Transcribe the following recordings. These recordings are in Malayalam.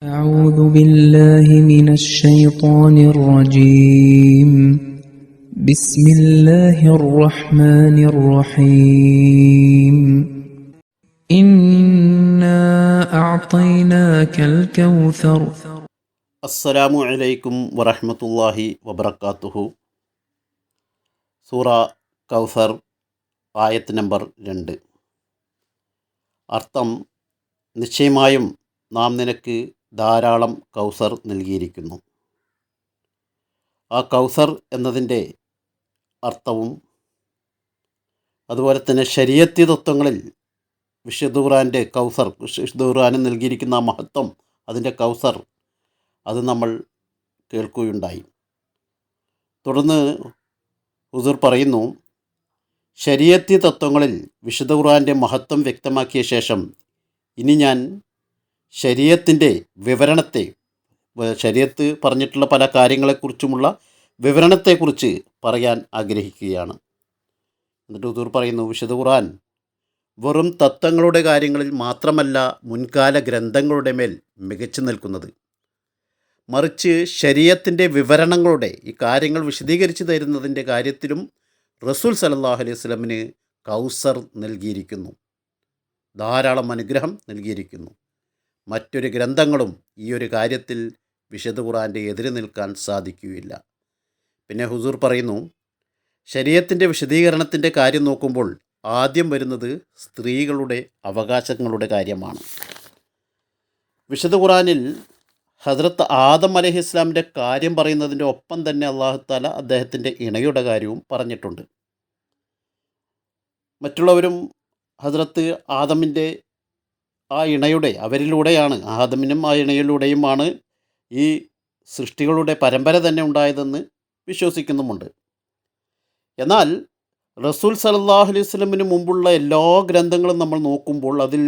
أعوذ بالله من الشيطان الرجيم بسم الله الرحمن الرحيم إنا أعطيناك الكوثر അസ്സലാമു അലൈക്കും വറഹ്മത്തുള്ളാഹി വബറകാതുഹു. സൂറ കൗസർ, ആയത്ത് നമ്പർ 2. അർത്ഥം: നിശ്ചയമായും നാം നിനക്ക് ധാരാളം കൗസർ നൽകിയിരിക്കുന്നു. ആ കൗസർ എന്നതിൻ്റെ അർത്ഥവും അതുപോലെ തന്നെ ശരീഅത്തി തത്വങ്ങളിൽ വിശുദ്ധ ഖുർആൻ്റെ കൗസർ, വിശുദ്ധ ഖുർആന് നൽകിയിരിക്കുന്ന ആ മഹത്വം, അതിൻ്റെ കൗസർ, അത് നമ്മൾ കേൾക്കുകയുണ്ടായി. തുടർന്ന് ഹുസൂർ പറയുന്നു, ശരീഅത്തി തത്വങ്ങളിൽ വിശുദ്ധ ഖുർആൻ്റെ മഹത്വം വ്യക്തമാക്കിയ ശേഷം ഇനി ഞാൻ ശരീഅത്തിൻ്റെ വിവരണത്തെ, ശരീഅത്ത് പറഞ്ഞിട്ടുള്ള പല കാര്യങ്ങളെക്കുറിച്ചുമുള്ള വിവരണത്തെക്കുറിച്ച് പറയാൻ ആഗ്രഹിക്കുകയാണ്. എന്നിട്ട് ഹുസൂർ പറയുന്നു, വിശുദ്ധ ഖുർആൻ വെറും തത്വങ്ങളുടെ കാര്യങ്ങളിൽ മാത്രമല്ല മുൻകാല ഗ്രന്ഥങ്ങളുടെ മേൽ മികച്ചു നിൽക്കുന്നത്, മറിച്ച് ശരീഅത്തിൻ്റെ വിവരണങ്ങളുടെ, ഈ കാര്യങ്ങൾ വിശദീകരിച്ച് തരുന്നതിൻ്റെ കാര്യത്തിലും റസൂൽ സല്ലല്ലാഹു അലൈഹി വസല്ലമിന് കൗസർ നൽകിയിരിക്കുന്നു, ധാരാളം അനുഗ്രഹം നൽകിയിരിക്കുന്നു. മറ്റൊരു ഗ്രന്ഥങ്ങളും ഈ ഒരു കാര്യത്തിൽ വിശുദ്ധ ഖുർആൻ്റെ എതിര് നിൽക്കാൻ സാധിക്കുകയില്ല. പിന്നെ ഹുസൂർ പറയുന്നു, ശരീഅത്തിൻ്റെ വിശദീകരണത്തിൻ്റെ കാര്യം നോക്കുമ്പോൾ ആദ്യം വരുന്നത് സ്ത്രീകളുടെ അവകാശങ്ങളുടെ കാര്യമാണ്. വിശുദ്ധ ഖുർആനിൽ ഹസ്രത്ത് ആദം അലൈഹിസ്ലാമിൻ്റെ കാര്യം പറയുന്നതിൻ്റെ ഒപ്പം തന്നെ അല്ലാഹു തആല അദ്ദേഹത്തിൻ്റെ ഇണയുടെ കാര്യവും പറഞ്ഞിട്ടുണ്ട്. മറ്റുള്ളവരും ഹസ്രത്ത് ആദമിൻ്റെ ആ ഇണയുടെ, അവരിലൂടെയാണ്, ആദമിനും ആ ഇണയിലൂടെയുമാണ് ഈ സൃഷ്ടികളുടെ പരമ്പര തന്നെ ഉണ്ടായതെന്ന് വിശ്വസിക്കുന്നുമുണ്ട്. എന്നാൽ റസൂൽ സല്ലല്ലാഹു അലൈഹി വസല്ലമിന് മുമ്പുള്ള എല്ലാ ഗ്രന്ഥങ്ങളും നമ്മൾ നോക്കുമ്പോൾ അതിൽ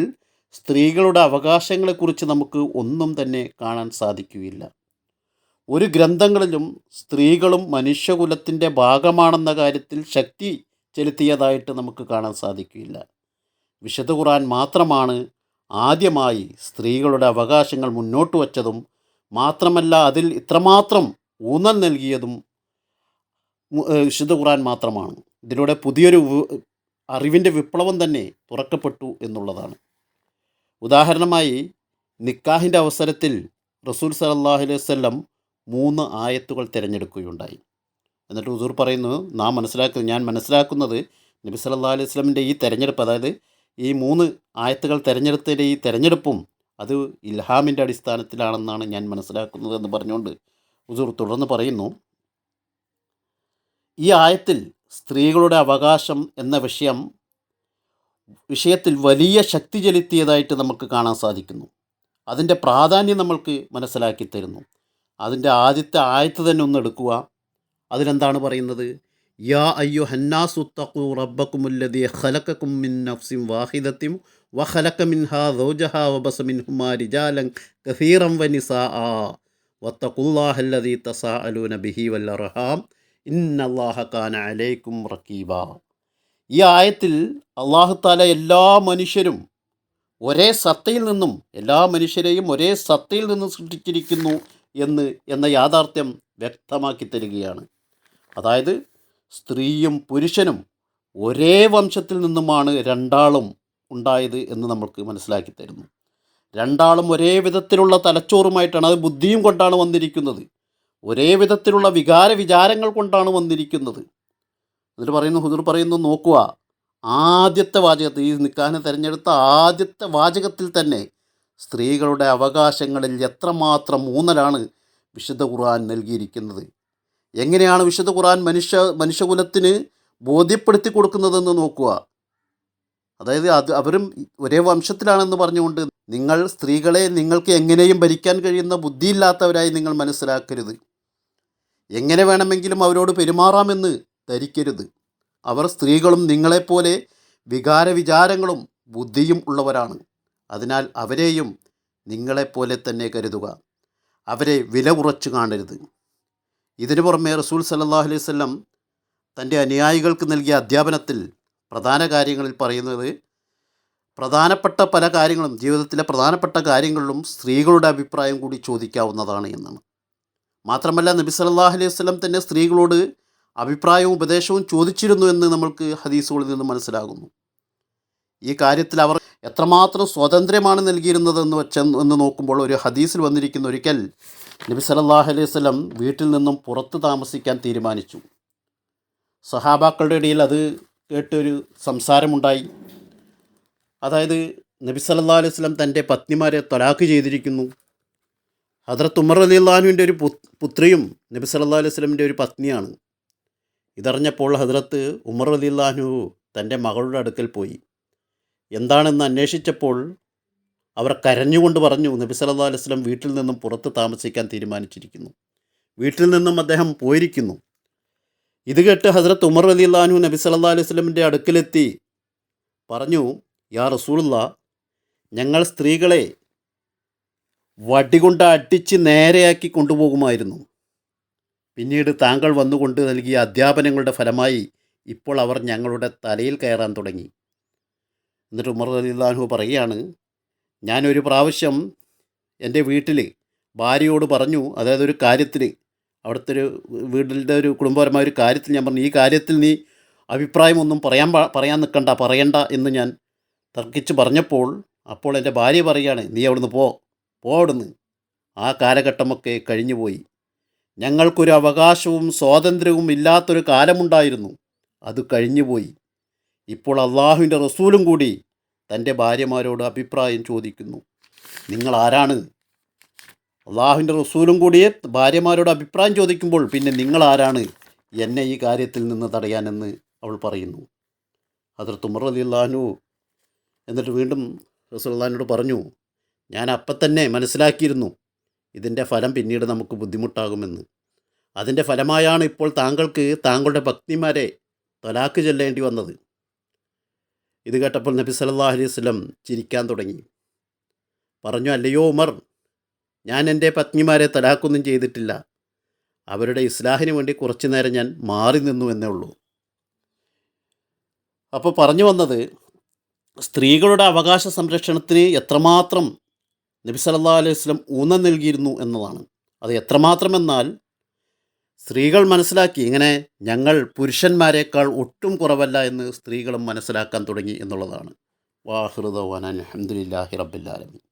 സ്ത്രീകളുടെ അവകാശങ്ങളെക്കുറിച്ച് നമുക്ക് ഒന്നും തന്നെ കാണാൻ സാധിക്കുകയില്ല. ഒരു ഗ്രന്ഥങ്ങളിലും സ്ത്രീകളും മനുഷ്യകുലത്തിൻ്റെ ഭാഗമാണെന്ന കാര്യത്തിൽ ശക്തി ചെലുത്തിയതായിട്ട് നമുക്ക് കാണാൻ സാധിക്കുകയില്ല. വിശുദ്ധ ഖുർആൻ മാത്രമാണ് ആദ്യമായി സ്ത്രീകളുടെ അവകാശങ്ങൾ മുന്നോട്ട് വച്ചതും, മാത്രമല്ല അതിൽ ഇത്രമാത്രം ഊന്നൽ നൽകിയതും വിശുദ്ധ ഖുർആൻ മാത്രമാണ്. ഇതിലൂടെ പുതിയൊരു അറിവിൻ്റെ വിപ്ലവം തന്നെ തുറക്കപ്പെട്ടു എന്നുള്ളതാണ്. ഉദാഹരണമായി, നിക്കാഹിൻ്റെ അവസരത്തിൽ റസൂൽ സല്ലല്ലാഹു അലൈഹി വസല്ലം 3 ആയത്തുകൾ തിരഞ്ഞെടുക്കുകയുണ്ടായി. എന്നിട്ട് ഹുസൂർ പറയുന്നു, ഞാൻ മനസ്സിലാക്കുന്നത് നബി സല്ലല്ലാഹു അലൈഹി വസല്ലമിൻ്റെ ഈ തിരഞ്ഞെടുപ്പ്, അതായത് ഈ 3 ആയത്തുകൾ തിരഞ്ഞെടുത്തതിൻ്റെ ഈ തിരഞ്ഞെടുപ്പും അത് ഇൽഹാമിൻ്റെ അടിസ്ഥാനത്തിലാണെന്നാണ് ഞാൻ മനസ്സിലാക്കുന്നത് എന്ന് പറഞ്ഞുകൊണ്ട് ഹുസൂർ തുടർന്ന് പറയുന്നു, ഈ ആയത്തിൽ സ്ത്രീകളുടെ അവകാശം എന്ന വിഷയത്തിൽ വലിയ ശക്തി ചെലുത്തിയതായിട്ട് നമുക്ക് കാണാൻ സാധിക്കുന്നു. അതിൻ്റെ പ്രാധാന്യം നമ്മൾക്ക് മനസ്സിലാക്കി തരുന്നു. അതിൻ്റെ ആദ്യത്തെ ആയത്ത് തന്നെ ഒന്ന് എടുക്കുക. അതിലെന്താണ് പറയുന്നത്? യാ അയ്യുഹന്നാസു തഖൂ റബ്ബക്കുമുല്ലദീ ഖലഖക്കും മിൻ നഫ്സിൻ വാഹിദത്തിൻ വഖലഖ മിൻഹാ സൗജഹാ വബസ മിൻഹുമാ റിജാലൻ കസീറൻ വനിസാഅ വത്തഖുല്ലാഹല്ലദീ തസാഅലൂന ബിഹി വൽ അർഹാം ഇന്നല്ലാഹ കാന അലൈക്കും റഖീബ. ഈ ആയത്തിൽ അല്ലാഹു തആല എല്ലാ മനുഷ്യരെയും ഒരേ സത്തയിൽ നിന്നും സൃഷ്ടിച്ചിരിക്കുന്നു എന്ന യാഥാർത്ഥ്യം വ്യക്തമാക്കി തരികയാണ്. അതായത് സ്ത്രീയും പുരുഷനും ഒരേ വംശത്തിൽ നിന്നുമാണ് രണ്ടാളും ഉണ്ടായത് എന്ന് നമ്മൾക്ക് മനസ്സിലാക്കി തരുന്നു. രണ്ടാളും ഒരേ വിധത്തിലുള്ള തലച്ചോറുമായിട്ടാണ്, അത് ബുദ്ധിയും കൊണ്ടാണ് വന്നിരിക്കുന്നത്, ഒരേ വിധത്തിലുള്ള വിചാരങ്ങൾ കൊണ്ടാണ് വന്നിരിക്കുന്നത്. എന്നിട്ട് ഹുസൂർ പറയുന്നു, നോക്കുക, ആദ്യത്തെ വാചകത്തിൽ, ഈ നിക്കാഹിനെ തിരഞ്ഞെടുത്ത ആദ്യത്തെ വാചകത്തിൽ തന്നെ സ്ത്രീകളുടെ അവകാശങ്ങളിൽ എത്രമാത്രം ഊന്നലാണ് വിശുദ്ധ ഖുർആൻ നൽകിയിരിക്കുന്നത്. എങ്ങനെയാണ് വിശുദ്ധ ഖുർആൻ മനുഷ്യകുലത്തിന് ബോധ്യപ്പെടുത്തി കൊടുക്കുന്നതെന്ന് നോക്കുക. അതായത് അവരും ഒരേ വംശത്തിലാണെന്ന് പറഞ്ഞുകൊണ്ട് നിങ്ങൾ സ്ത്രീകളെ നിങ്ങൾക്ക് എങ്ങനെയും ഭരിക്കാൻ കഴിയുന്ന ബുദ്ധിയില്ലാത്തവരായി നിങ്ങൾ മനസ്സിലാക്കരുത്, എങ്ങനെ വേണമെങ്കിലും അവരോട് പെരുമാറാമെന്ന് ധരിക്കരുത്. അവർ സ്ത്രീകളും നിങ്ങളെപ്പോലെ വിചാരങ്ങളും ബുദ്ധിയും ഉള്ളവരാണ്. അതിനാൽ അവരെയും നിങ്ങളെപ്പോലെ തന്നെ കരുതുക, അവരെ വില കുറച്ച് കാണരുത്. ഇതിനു പുറമെ റസൂൽ സല്ലല്ലാഹു അലൈഹി വസല്ലം തൻ്റെ അനുയായികൾക്ക് നൽകിയ അധ്യാപനത്തിൽ പ്രധാന കാര്യങ്ങളിൽ പറയുന്നത്, പ്രധാനപ്പെട്ട പല കാര്യങ്ങളും, ജീവിതത്തിലെ പ്രധാനപ്പെട്ട കാര്യങ്ങളിലും സ്ത്രീകളുടെ അഭിപ്രായം കൂടി ചോദിക്കാവുന്നതാണ് എന്നാണ്. മാത്രമല്ല നബി സല്ലല്ലാഹു അലൈഹി വസല്ലം തന്നെ സ്ത്രീകളോട് അഭിപ്രായവും ഉപദേശവും ചോദിച്ചിരുന്നു എന്ന് നമ്മൾക്ക് ഹദീസുകളിൽ നിന്ന് മനസ്സിലാകുന്നു. ഈ കാര്യത്തിൽ അവർ എത്രമാത്രം സ്വാതന്ത്ര്യമാണ് നൽകിയിരുന്നതെന്ന് നോക്കുമ്പോൾ ഒരു ഹദീസിൽ വന്നിരിക്കുന്ന, ഒരിക്കൽ നബി സല്ലല്ലാഹു അലൈഹി വസല്ലം വീട്ടിൽ നിന്നും പുറത്ത് താമസിക്കാൻ തീരുമാനിച്ചു. സഹാബാക്കളുടെ ഇടയിൽ അത് കേട്ടൊരു സംസാരമുണ്ടായി. അതായത് നബി സല്ലല്ലാഹു അലൈഹി വസല്ലം തൻ്റെ പത്നിമാരെ ത്വലാഖ് ചെയ്തിരിക്കുന്നു. ഹദ്റത്ത് ഉമർ റളിയല്ലാഹു അൻഹുവിൻ്റെ ഒരു പുത്രിയും നബി സല്ലല്ലാഹു അലൈഹി വസല്ലമിൻ്റെ ഒരു പത്നിയാണ്. ഇതറിഞ്ഞപ്പോൾ ഹദ്റത്ത് ഉമർ റളിയല്ലാഹു അൻഹു തൻ്റെ മകളുടെ അടുക്കൽ പോയി. എന്താണെന്ന് അന്വേഷിച്ചപ്പോൾ അവർ കരഞ്ഞുകൊണ്ട് പറഞ്ഞു, നബി സല്ലല്ലാഹു അലൈഹി വസല്ലം വീട്ടിൽ നിന്നും പുറത്ത് താമസിക്കാൻ തീരുമാനിച്ചിരിക്കുന്നു, വീട്ടിൽ നിന്നും അദ്ദേഹം പോയിരിക്കുന്നു. ഇത് കേട്ട് ഹദ്റത്ത് ഉമർ റളിയല്ലാഹു അൻഹു നബി സല്ലല്ലാഹു അലൈഹി വസല്ലമിൻ്റെ അടുക്കലെത്തി പറഞ്ഞു, യാ റസൂലുള്ളാഹ്, ഞങ്ങൾ സ്ത്രീകളെ വടികൊണ്ട് അടിച്ച് നേരെയാക്കി കൊണ്ടുപോകുമായിരുന്നു. പിന്നീട് താങ്കൾ വന്നുകൊണ്ട് നൽകിയ അധ്യാപനങ്ങളുടെ ഫലമായി ഇപ്പോൾ അവർ ഞങ്ങളുടെ തലയിൽ കയറാൻ തുടങ്ങി. എന്നിട്ട് ഉമർ റളിയല്ലാഹു അൻഹു പറയുകയാണ്, ഞാനൊരു പ്രാവശ്യം എൻ്റെ വീട്ടിൽ ഭാര്യയോട് പറഞ്ഞു, അതായത് ഒരു കാര്യത്തിൽ, അവിടുത്തെ ഒരു വീട്ടിൻ്റെ ഒരു കുടുംബപരമായ ഒരു കാര്യത്തിൽ ഞാൻ പറഞ്ഞു, ഈ കാര്യത്തിൽ നീ അഭിപ്രായമൊന്നും പറയാൻ പറയണ്ട എന്ന് ഞാൻ തർക്കിച്ച് പറഞ്ഞപ്പോൾ, അപ്പോൾ എൻ്റെ ഭാര്യ പറയുകയാണ്, നീ അവിടുന്ന് പോ അവിടുന്ന്. ആ കാലഘട്ടമൊക്കെ കഴിഞ്ഞുപോയി. ഞങ്ങൾക്കൊരു അവകാശവും സ്വാതന്ത്ര്യവും ഇല്ലാത്തൊരു കാലമുണ്ടായിരുന്നു, അത് കഴിഞ്ഞുപോയി. ഇപ്പോൾ അള്ളാഹുവിൻ്റെ റസൂലും കൂടി തൻ്റെ ഭാര്യമാരോട് അഭിപ്രായം ചോദിക്കുന്നു. നിങ്ങൾ ആരാണ്? അള്ളാഹുവിൻ്റെ റസൂലും കൂടി ഭാര്യമാരോട് അഭിപ്രായം ചോദിക്കുമ്പോൾ പിന്നെ നിങ്ങൾ ആരാണ് എന്നെ ഈ കാര്യത്തിൽ നിന്ന് തടയാനെന്ന് അവൾ പറയുന്നു. ഹദ്റത്ത് ഉമർ റളിയല്ലാഹു അൻഹു എന്നിട്ട് വീണ്ടും റസൂലുള്ളാഹിനോട് പറഞ്ഞു, ഞാൻ അപ്പം തന്നെ മനസ്സിലാക്കിയിരുന്നു ഇതിൻ്റെ ഫലം പിന്നീട് നമുക്ക് ബുദ്ധിമുട്ടാകുമെന്ന്. അതിൻ്റെ ഫലമായാണ് ഇപ്പോൾ താങ്കൾക്ക് താങ്കളുടെ പത്നിമാരെ ത്വലാഖ് ചൊല്ലേണ്ടി വന്നത്. ഇത് കേട്ടപ്പോൾ നബി സല്ലല്ലാഹു അലൈഹി വസല്ലം ചിരിക്കാൻ തുടങ്ങി. പറഞ്ഞു, അല്ലയോ ഉമർ, ഞാൻ എൻ്റെ പത്നിമാരെ ത്വലാഖൊന്നും ചെയ്തിട്ടില്ല. അവരുടെ ഇസ്ലാഹിന് വേണ്ടി കുറച്ചു നേരം ഞാൻ മാറി നിന്നു എന്നേ ഉള്ളൂ. അപ്പോൾ പറഞ്ഞു വന്നത്, സ്ത്രീകളുടെ അവകാശ സംരക്ഷണത്തിന് എത്രമാത്രം നബി സല്ലല്ലാഹു അലൈഹി വസല്ലം ഊന്നൽ നൽകിയിരുന്നു എന്നതാണ്. അത് എത്രമാത്രമെന്നാൽ സ്ത്രീകൾ മനസ്സിലാക്കി, ഇങ്ങനെ ഞങ്ങൾ പുരുഷന്മാരെക്കാൾ ഒട്ടും കുറവല്ല എന്ന് സ്ത്രീകളും മനസ്സിലാക്കാൻ തുടങ്ങി എന്നുള്ളതാണ്. വാഹിറു ദഅ്വാനാ അൽഹംദുലില്ലാഹി റബ്ബിൽ ആലമീൻ.